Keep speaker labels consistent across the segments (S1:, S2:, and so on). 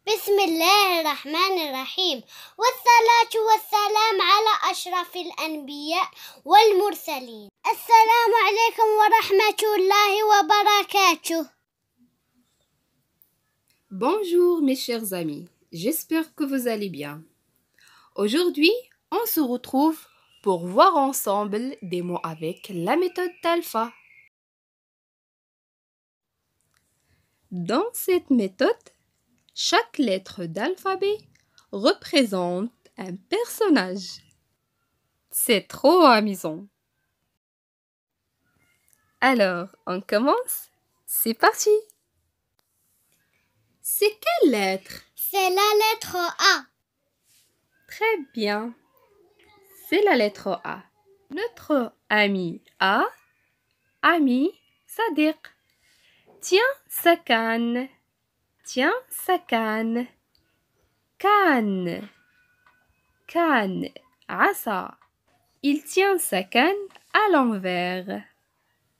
S1: بسم الله الرحمن الرحيم والصلاة والسلام على أشرف الأنبياء والمرسلين. السلام عليكم ورحمة الله وبركاته.
S2: Bonjour mes chers amis, j'espère que vous allez bien. Aujourd'hui, on se retrouve pour voir ensemble des mots avec la méthode d'alpha. Dans cette méthode, chaque lettre d'alphabet représente un personnage. C'est trop amusant. Alors, on commence? C'est parti! C'est quelle lettre?
S1: C'est la lettre A.
S2: Très bien. C'est la lettre A. Notre ami A, ami Sadiq. Tiens sa canne. Tiens sa canne. Canne. Canne. Asa. Il tient sa canne à l'envers.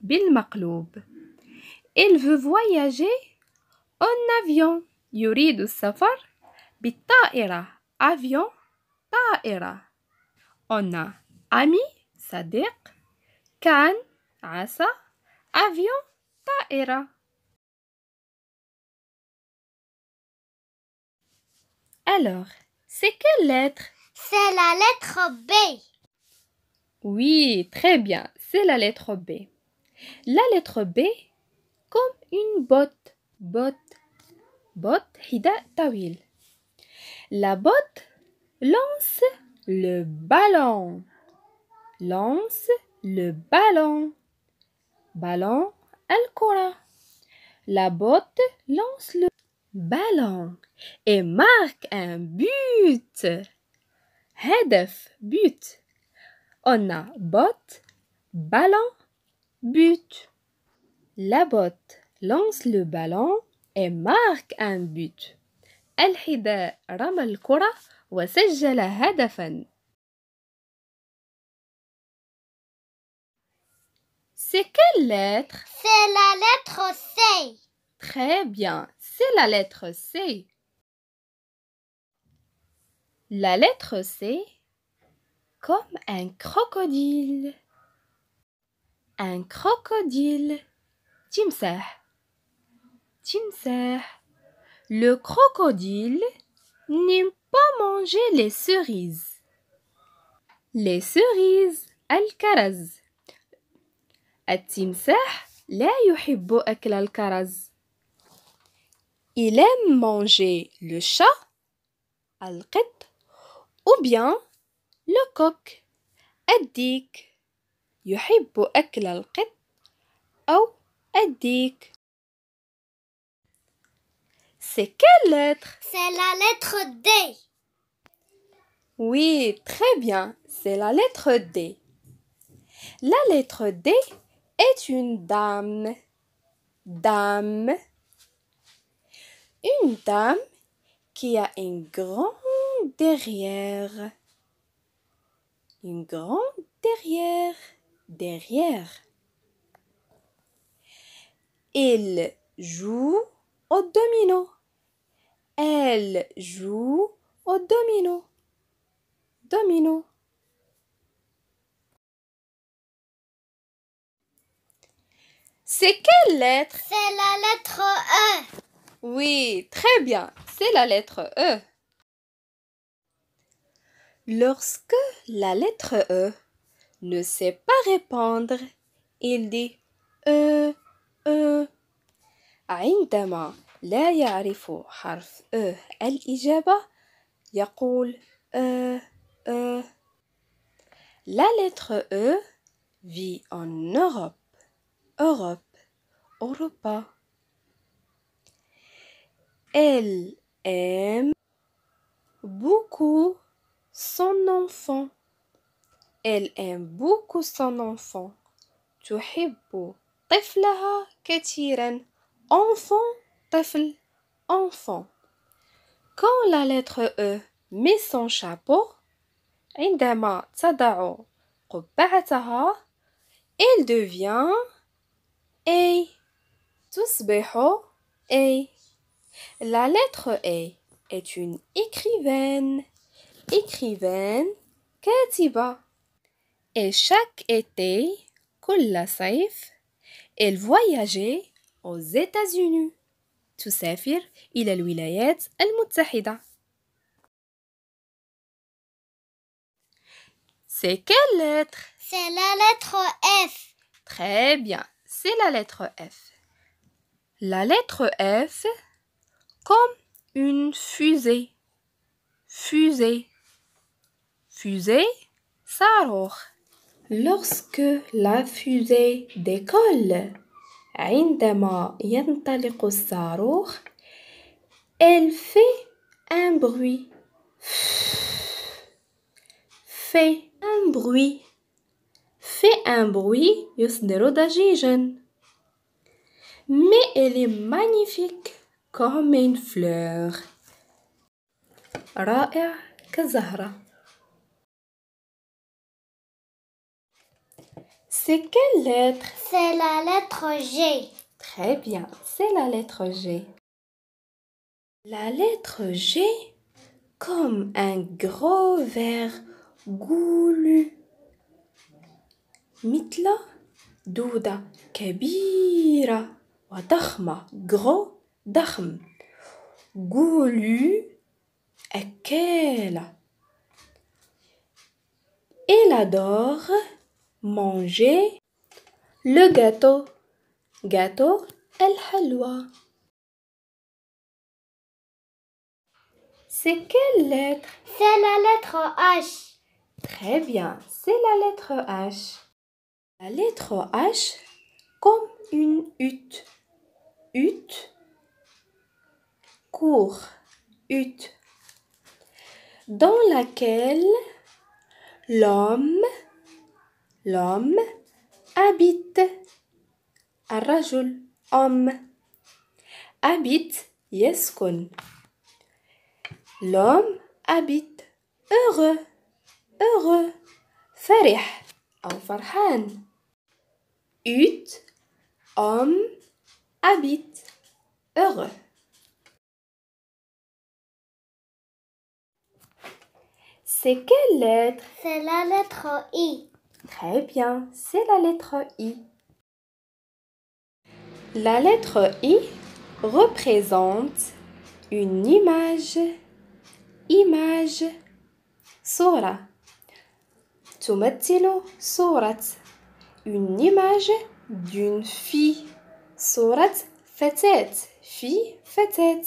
S2: بالمقلوب. Il veut voyager en avion. يريد السفر بالطائرة. Avion, طائرة. On a ami, Sadiq, canne, عصا, avion, طائرة. Alors, c'est quelle lettre?
S1: C'est la lettre B.
S2: Oui, très bien, c'est la lettre B. La lettre B comme une botte. Botte. Botte, حذاء طويل. La botte lance le ballon. Lance le ballon. Ballon, الكرة. La botte lance le ballon et marque un but. هدف, but. On a botte, ballon, but. La botte lance le ballon et marque un but. الحذاء رمى الكرة وسجل هدفاً. C'est quelle lettre?
S1: C'est la lettre C.
S2: Très bien, c'est la lettre C. La lettre C comme un crocodile. Un crocodile. تمساح. تمساح. Le crocodile n'aime pas manger les cerises. Les cerises. الكرز. التمساح لا يحب أكل الكرز. Il aime manger le chat, القط, ou bien le coq, الديك. يحب أكل القط أو الديك. C'est quelle lettre?
S1: C'est la lettre D.
S2: Oui, très bien, c'est la lettre D. La lettre D est une dame. Dame. Une dame qui a une grande derrière. Une grande derrière. Derrière. Elle joue au domino. Elle joue au domino. Domino. C'est quelle lettre?
S1: C'est la lettre E.
S2: Oui, très bien, c'est la lettre E. Lorsque la lettre E ne sait pas répondre, il dit E. عندما لا يعرف حرف E الإجابة يقول E. La lettre E vit en Europe. Europe. Europa. Elle aime beaucoup son enfant. Elle aime beaucoup son enfant. تحب طفلها كثيرا. Enfant, طفل, enfant. Quand la lettre E met son chapeau, عندما تضع قبعتها, elle devient A. تصبح A. La lettre A est une écrivaine. Écrivaine كاتبة. Et chaque été, كل صيف, elle voyageait aux États-Unis. تسافر إلى الولايات المتحدة. C'est quelle lettre?
S1: C'est la lettre F.
S2: Très bien, c'est la lettre F. La lettre F comme une fusée. Fusée. Fusée, صاروخ. Lorsque la fusée décolle, عندما ينطلق الصاروخ, elle fait un bruit. Fait un bruit. Fait un bruit يصدر ضجيجا. Mais elle est magnifique comme une fleur. رائع كزهرة. C'est quelle lettre?
S1: C'est la lettre G.
S2: Très bien, c'est la lettre G. La lettre G comme un gros verre goulu. مثل دودة كبيرة وضخمة. gros ضخم. goulu أكالة. Elle adore manger le gâteau. Gâteau الحلوى. C'est quelle lettre?
S1: C'est la lettre H.
S2: Très bien, c'est la lettre H. La lettre H comme une hutte. Hutte. Cour. Hutte. Dans laquelle l'homme habite. الرجل homme habite يسكن. L'homme habite. Heureux. Heureux. فرح أو فرحان. Hutte, homme, habite. Heureux. C'est quelle lettre?
S1: C'est la lettre I.
S2: Très bien, c'est la lettre I. La lettre I représente une image. Image. صورة. تمثل صورة. Une image d'une fille. صورة فتاة. Fille, فتاة.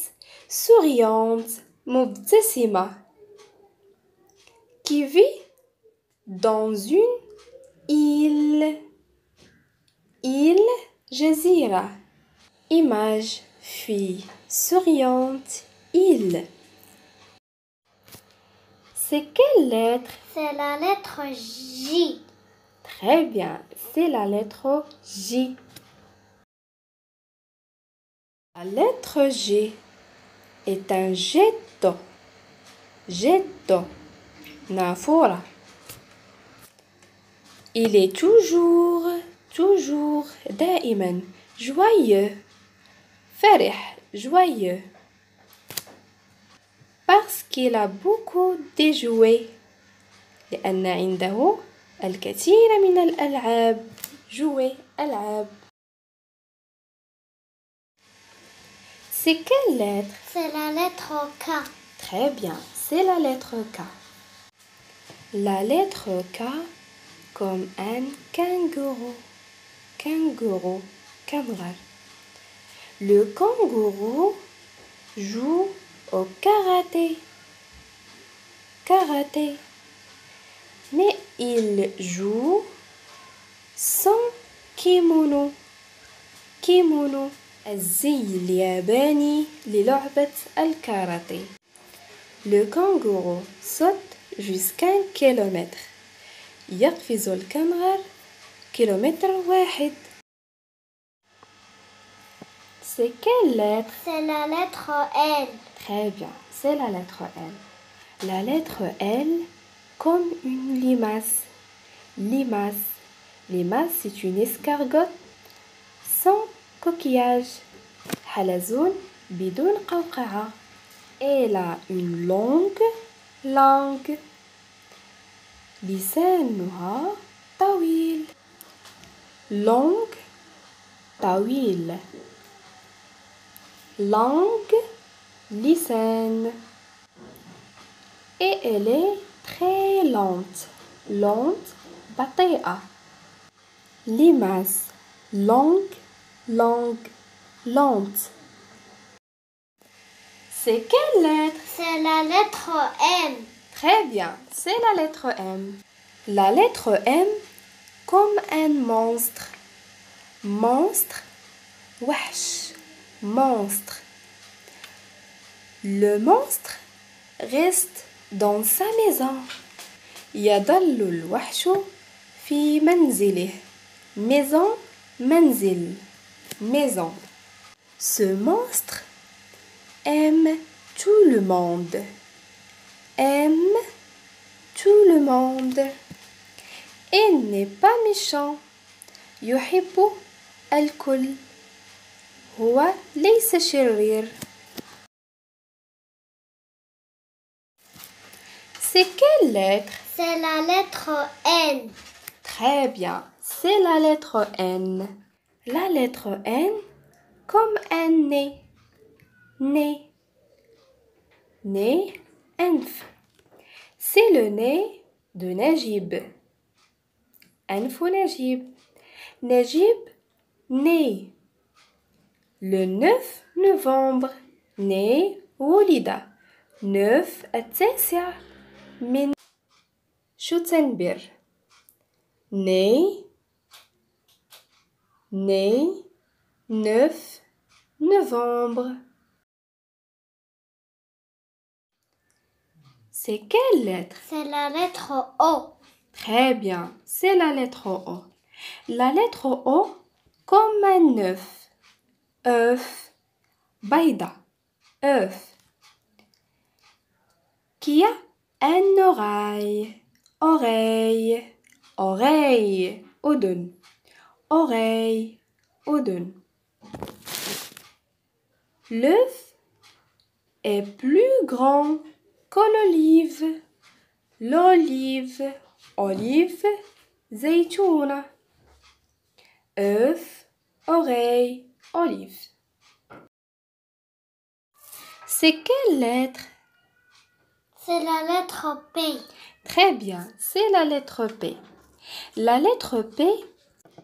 S2: Souriante, مبتسمة. Qui vit dans une île. Île, جزيرة. Image, fille, souriante, île. C'est quelle lettre?
S1: C'est la lettre J.
S2: Très bien, c'est la lettre J. La lettre G est un jet d'eau. Jet d'eau. نافورة. Il est toujours, دائما, joyeux. فرح, joyeux. Parce qu'il a beaucoup de jouets. لأن عنده الكثير من الألعاب. jouets, ألعاب. C'est quelle lettre?
S1: C'est la lettre K.
S2: Très bien, c'est la lettre K. La lettre K comme un kangourou. Kangourou, kangourou. Le kangourou joue au karaté. Karaté. Mais il joue sans kimono. Kimono. الزي الياباني للعبة الكاراتيه. Le kangourou saute jusqu'à 1 kilomètre. يقفز الكنغر 1 كيلومتر. C'est quelle lettre?
S1: C'est la lettre L.
S2: Très bien, c'est la lettre L. La lettre L comme une limace. Limace. Limace, c'est une escargotte sans coquillage. حلزون بدون قوقعة. Elle a une longue langue. لسانها طويل. Langue طويل. Langue لسان. Et elle est très lente. Lente بطيئة. limace langue langue lente. C'est quelle lettre?
S1: C'est la lettre M.
S2: Très bien, c'est la lettre M. La lettre M comme un monstre. Monstre, وحش, monstre. Le monstre reste dans sa maison. يظل الوحش في منزله. Maison, منزل, maison. Ce monstre aime tout le monde. Aime tout le monde. Il n'est pas méchant. يحب الكل. هو ليس شرير. C'est quelle lettre?
S1: C'est la lettre N.
S2: Très bien, c'est la lettre N. La lettre N comme un nez. Nez. Nez, أنف. C'est le nez de Najib. أنف نجيب. Najib, né. Le 9 novembre. Né ولد. 9 التاسع من شتنبر. Né 9 novembre. C'est quelle lettre?
S1: C'est la lettre O.
S2: Très bien, c'est la lettre O. La lettre O comme un œuf. œuf. بيضة. œuf. Qui a un oreille. oreille. oreille. أذن. oreille. أذن. L'œuf est plus grand que l'olive. L'olive. Olive. زيتونة. œuf, oreille, olive. C'est quelle lettre?
S1: C'est la lettre P.
S2: Très bien, c'est la lettre P. La lettre P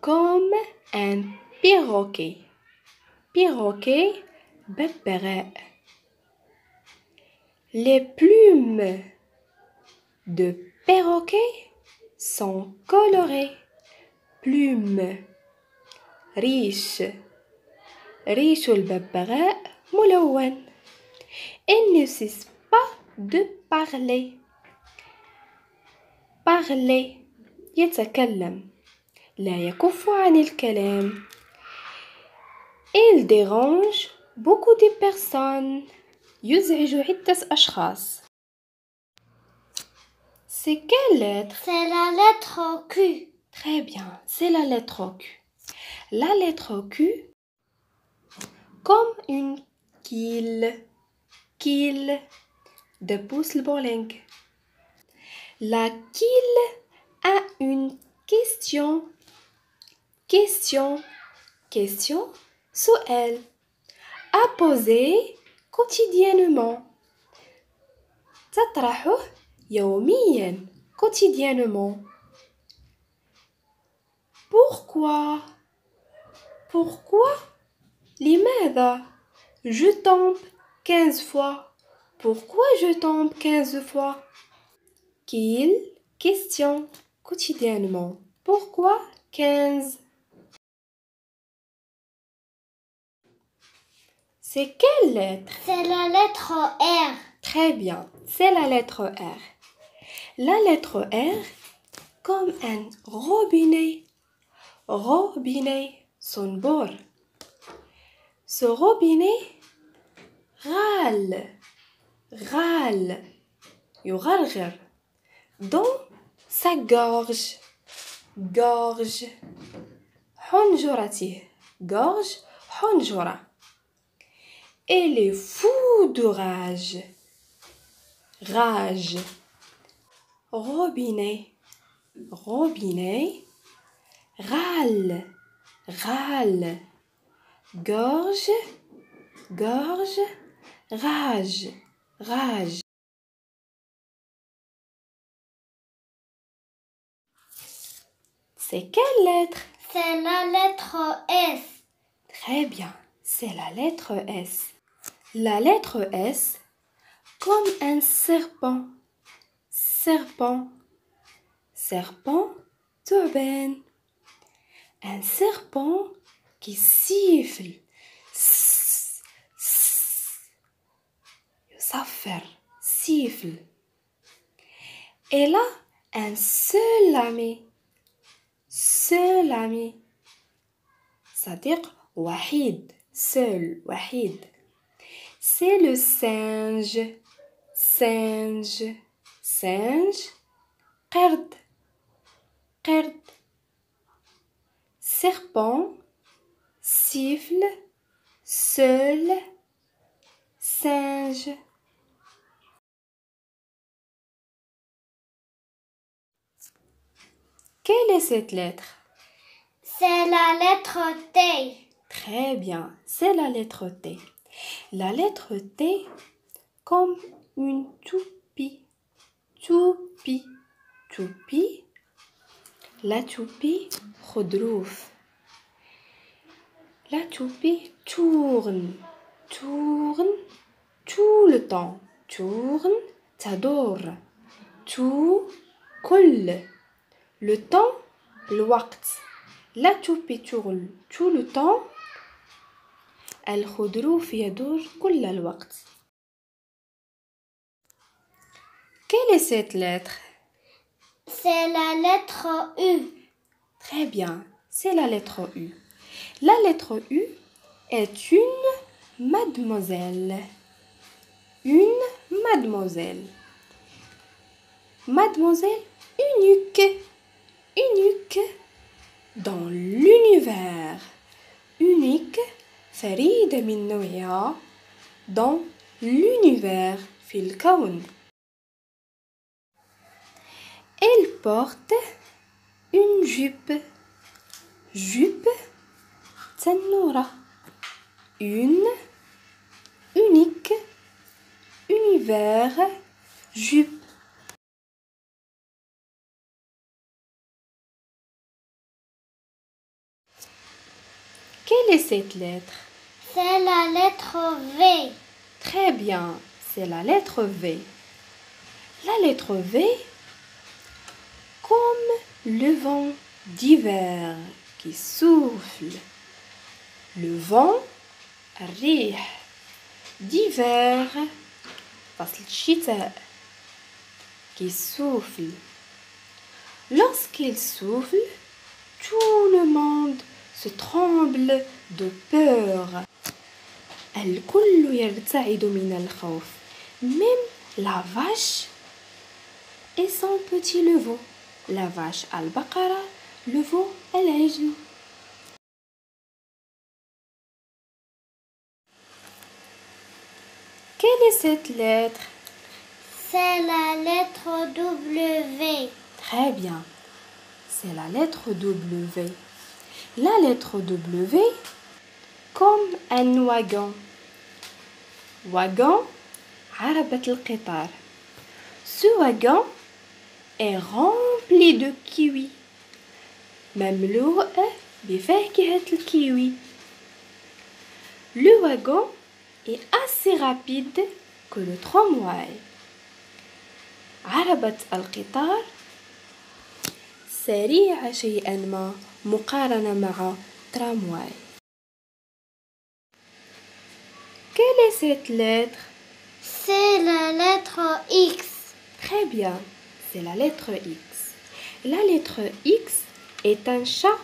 S2: comme un perroquet. Perroquet, ببغاء. Les plumes de perroquet sont colorées. Plumes. ريش. ريش الببغاء ملون. Il ne cesse pas de parler. Parler. يتكلم. لا يكف عن الكلام. Il dérange beaucoup de personnes. يزعج عدة أشخاص. C'est quelle lettre?
S1: C'est la lettre Q.
S2: Très bien, c'est la lettre Q. La lettre Q comme une quille. Quille de pouce le bowling. La quille a une question. Question. Question. سؤال. À poser quotidiennement. تطرحه يوميا. Quotidiennement. Pourquoi? Pourquoi? لماذا? Je tombe 15 fois. Pourquoi je tombe 15 fois? Qu'il, question, quotidiennement. Pourquoi 15? C'est quelle lettre?
S1: C'est la lettre R.
S2: Très bien, c'est la lettre R. La lettre R comme un robinet. Robinet, صنبور. Ce robinet râle. Râle. يغرغر. Dans sa gorge. Gorge. حنجرته. Gorge, حنجرة. Elle est fou de rage. Rage. Robinet. Robinet. Râle. Râle. Gorge. Gorge. Rage. Rage. C'est quelle lettre?
S1: C'est la lettre S.
S2: Très bien, c'est la lettre S. La lettre S comme un serpent. Serpent. Serpent, ثعبان. Un serpent qui siffle. يصفر. Siffle. Elle a un seul ami. Seul ami. صديق وحيد. Seul, وحيد. C'est le singe. Singe. Singe. قرد. قرد. Serpent. Siffle. Seul. Singe. Quelle est cette lettre?
S1: C'est la lettre T.
S2: Très bien, c'est la lettre T. La lettre T comme une toupie. Toupie. Toupie. La toupie خضروف. La toupie tourne. Tourne tout le temps. Tourne تدور. Tout كل. Le temps الوقت. La toupie tourne tout le temps. الخضروف يدور كل الوقت. Quelle est cette lettre?
S1: C'est la lettre U.
S2: Très bien, c'est la lettre U. La lettre U est une mademoiselle. Une mademoiselle. Mademoiselle unique. Unique dans l'univers. Unique فريدة من نوعها dans l'univers في الكون. Elle porte une jupe. Jupe تنورة. Une, unique, univers, jupe. Quelle est cette lettre?
S1: C'est la lettre V.
S2: Très bien, c'est la lettre V. La lettre V comme le vent d'hiver qui souffle. Le vent, الريح d'hiver, فصل الشتاء, qui souffle. Lorsqu'il souffle, tout le monde se tremble de peur. الكل يرتعد من الخوف. Même la vache et son petit le veau. La vache البقرة, le veau العجل. Quelle est cette lettre?
S1: C'est la lettre W.
S2: Très bien, c'est la lettre W. La lettre W comme un wagon. Wagon, عربة القطار. Ce wagon est rempli de kiwis. مملوء بفاكهة الكيوي. Le wagon est assez rapide que le tramway. عربة القطار سريعة شيئا ما مقارنة مع tramway. Quelle est cette lettre?
S1: C'est la lettre X.
S2: Très bien, c'est la lettre X. La lettre X est un chat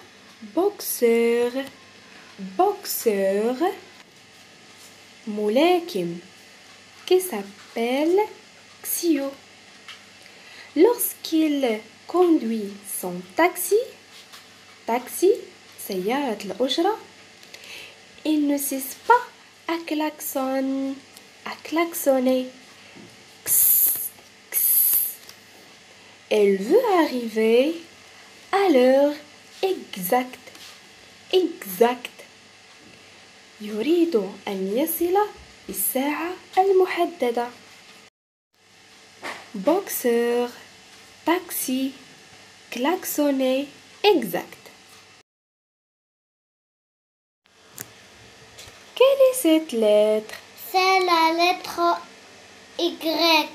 S2: boxeur. Boxeur ملاكم qui s'appelle Xio. Lorsqu'il conduit son taxi, سيارة الأجرة, il ne cesse pas à klaxon, à klaxonner. Ks, ks. Elle veut arriver à l'heure exacte. يريد أن يصل بالساعة المحددة. Boxeur, taxi, klaxonner, exact. Quelle est cette lettre?
S1: C'est la lettre Y.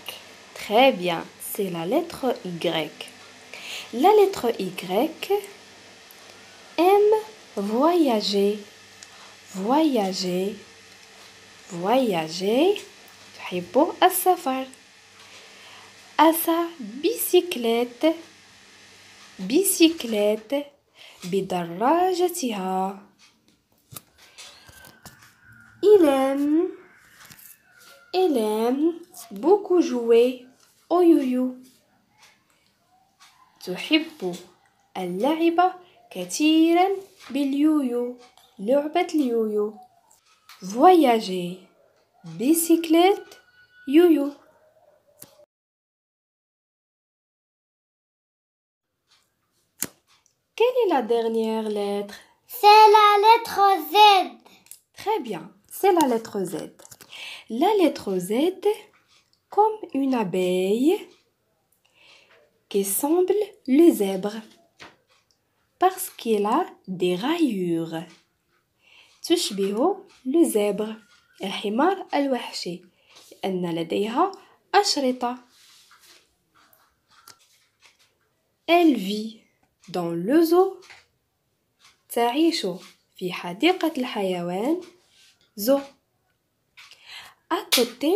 S2: Très bien, c'est la lettre Y. La lettre Y aime voyager. تحب السفر. À sa bicyclette بدراجتها. Il aime beaucoup jouer au yo-yo. تحب اللعب كثيرا باليويو. لعبة اليويو. Voyager, bicyclette, yo-yo. Quelle est la dernière lettre?
S1: C'est la lettre Z.
S2: Très bien, c'est la lettre Z. La lettre Z, comme une abeille qui semble le zèbre, parce qu'il a des rayures. تشبه le zèbre الحمار الوحشي لأن لديها أشرطة. Elle vit dans le zoo. تعيش في حديقة الحيوان zoo. À côté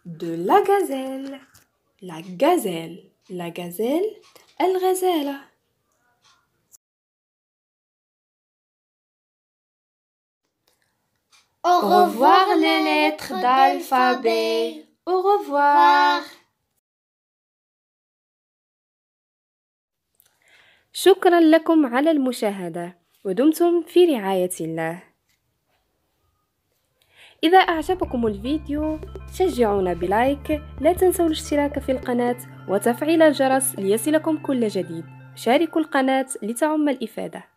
S2: de la gazelle. La gazelle الغزالة.
S1: Au
S2: revoir les lettres d'alphabet. Au revoir. شكرا لكم على المشاهدة ودمتم في رعاية الله. إذا أعجبكم الفيديو شجعونا بلايك. لا تنسوا الاشتراك في القناة وتفعيل الجرس ليصلكم كل جديد. شاركوا القناة لتعم الإفادة.